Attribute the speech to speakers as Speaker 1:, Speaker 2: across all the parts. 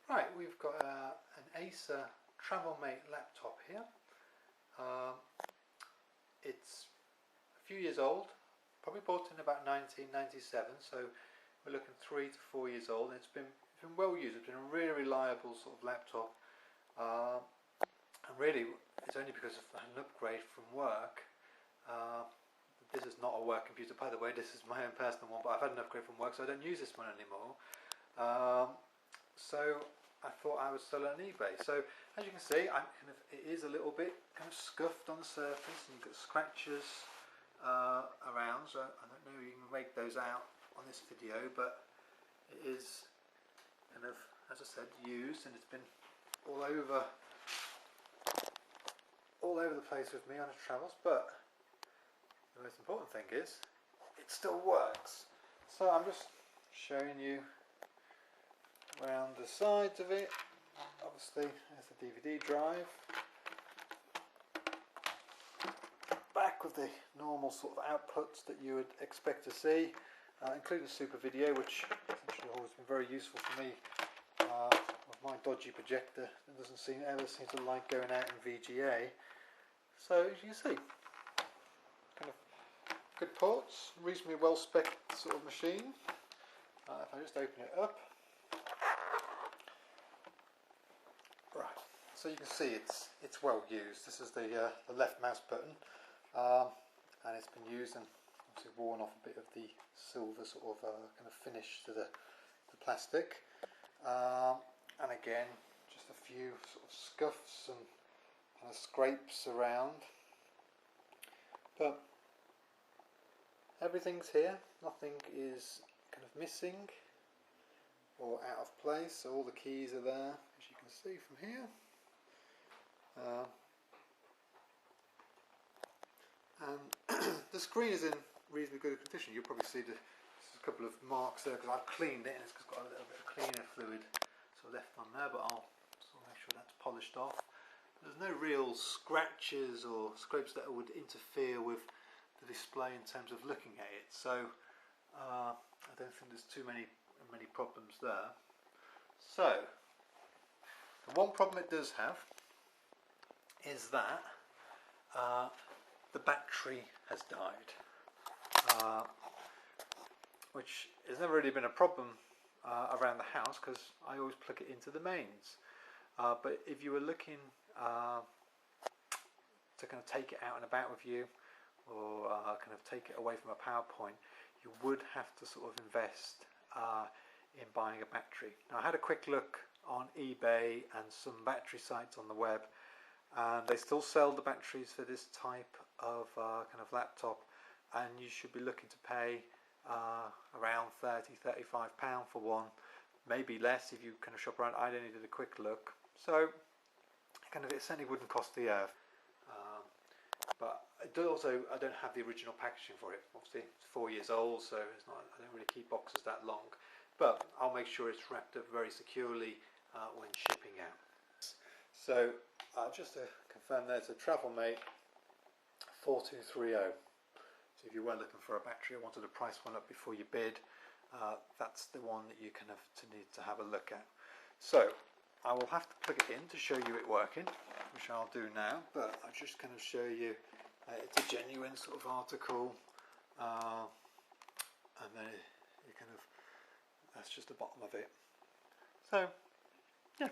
Speaker 1: Right, we've got an Acer Travelmate laptop here. It's a few years old, probably bought in about 1997, so we're looking 3 to 4 years old. And it's been well used. It's been a really reliable sort of laptop, and really it's only because I've had an upgrade from work. This is not a work computer, by the way. This is my own personal one, but I've had an upgrade from work, so I don't use this one anymore. So I thought I would sell it on eBay. So as you can see, it is a little bit kind of scuffed on the surface, and you've got scratches around. So I don't know if you can make those out on this video, but it is kind of, as I said, used, and it's been all over the place with me on its travels. But the most important thing is it still works. So I'm just showing you around the sides of it. Obviously there's the DVD drive, back with the normal sort of outputs that you would expect to see, including Super Video, which essentially always been very useful for me with my dodgy projector that doesn't ever seem to like going out in VGA. So as you can see, kind of good ports, reasonably well spec sort of machine. If I just open it up, right, so you can see it's well used. This is the left mouse button, and it's been used and obviously worn off a bit of the silver sort of kind of finish to the plastic, and again just a few sort of scuffs and kind of scrapes around, but everything's here. Nothing is kind of missing or out of place. So all the keys are there, as you can see from here. And the screen is in reasonably good condition. You'll probably see there's a couple of marks there because I've cleaned it, and it's got a little bit of cleaner fluid sort of left on there, but I'll sort of make sure that's polished off. There's no real scratches or scrapes that would interfere with the display in terms of looking at it. So I don't think there's too many problems there. So the one problem it does have is that the battery has died, which has never really been a problem around the house because I always plug it into the mains. But if you were looking to kind of take it out and about with you, or kind of take it away from a power point, you would have to sort of invest in buying a battery. Now I had a quick look on eBay and some battery sites on the web, and they still sell the batteries for this type of kind of laptop, and you should be looking to pay around £30–35 for one, maybe less if you kind of shop around. I only did a quick look, so kind of it certainly wouldn't cost the earth. But I don't have the original packaging for it. Obviously it's 4 years old, so I don't really keep boxes that long, but I'll make sure it's wrapped up very securely when shipping out. So just to confirm, there's a Travelmate 4230. So if you were looking for a battery or wanted to price one up before you bid, that's the one that you kind of need to have a look at. So I will have to plug it in to show you it working, which I'll do now, but I'll just kind of show you it's a genuine sort of article, and then you kind of, that's just the bottom of it. So yeah,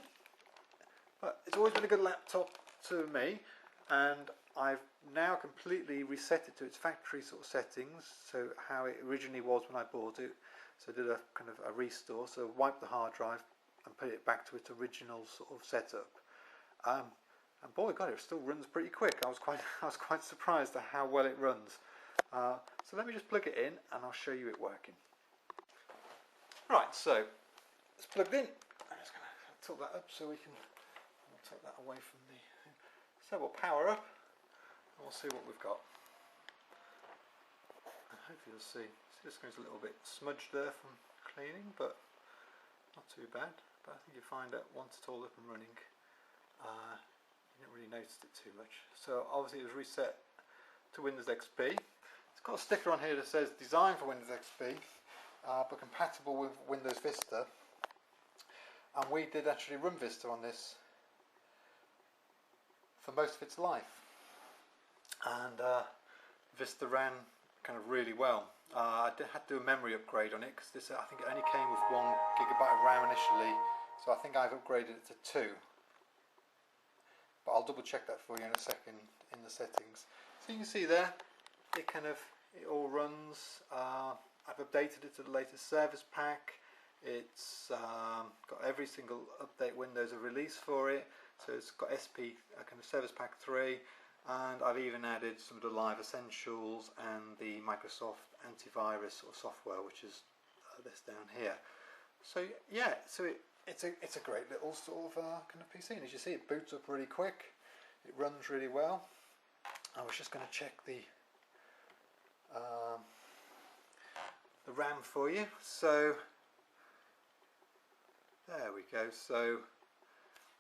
Speaker 1: but it's always been a good laptop to me, and I've now completely reset it to its factory sort of settings, so how it originally was when I bought it. So I did a kind of a restore, so wiped the hard drive and put it back to its original sort of setup, and boy God, it still runs pretty quick. I was quite surprised at how well it runs. So let me just plug it in and I'll show you it working. Right, so it's plugged in. I'm just going to tilt that up so we can, I'll take that away from the thing. So we'll power up and we'll see what we've got. And hopefully you'll see the screen's a little bit smudged there from cleaning, but not too bad. But I think you find that once it's all up and running, you don't really notice it too much. So obviously it was reset to Windows XP. It's got a sticker on here that says designed for Windows XP, but compatible with Windows Vista. And we did actually run Vista on this for most of its life, and Vista ran kind of really well. I had to do a memory upgrade on it because this, I think it only came with 1 GB of RAM initially, so I think I've upgraded it to 2. But I'll double check that for you in a second in the settings. So you can see there, it all runs. I've updated it to the latest service pack. It's got every single update Windows have released for it. So it's got SP kind of Service Pack 3, and I've even added some of the Live Essentials and the Microsoft antivirus sort of software, which is this down here. So yeah, so it's a great little sort of kind of PC, and as you see, it boots up really quick. It runs really well. I was just going to check the RAM for you. So there we go. So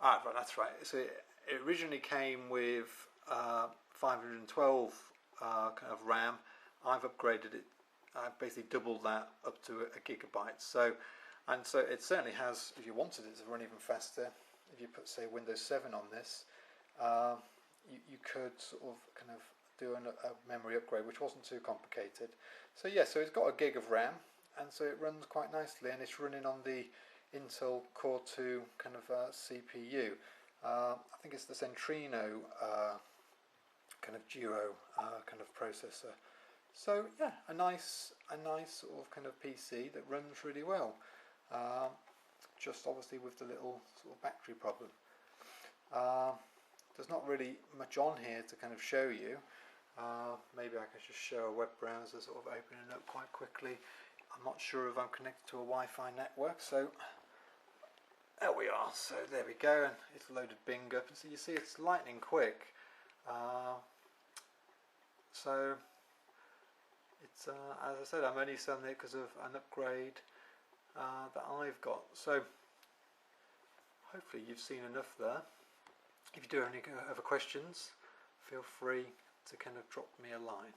Speaker 1: right, that's right. So it originally came with 512 kind of RAM. I've upgraded it. I've basically doubled that up to a gigabyte. So it certainly has. If you wanted it to run even faster, if you put say Windows 7 on this, you could sort of kind of do a memory upgrade, which wasn't too complicated. So yeah, so it's got a gig of RAM, and so it runs quite nicely, and it's running on the Intel Core 2 kind of CPU. I think it's the Centrino kind of Duo kind of processor. So yeah, a nice sort of kind of PC that runs really well. Just obviously with the little sort of battery problem. There's not really much on here to kind of show you. Maybe I can just show a web browser sort of opening up quite quickly. I'm not sure if I'm connected to a Wi-Fi network, so there we are. So there we go, and it's loaded Bing up, and so you see it's lightning quick. So it's as I said, I'm only selling it because of an upgrade that I've got. So hopefully you've seen enough there. If you do have any other questions, feel free to kind of drop me a line.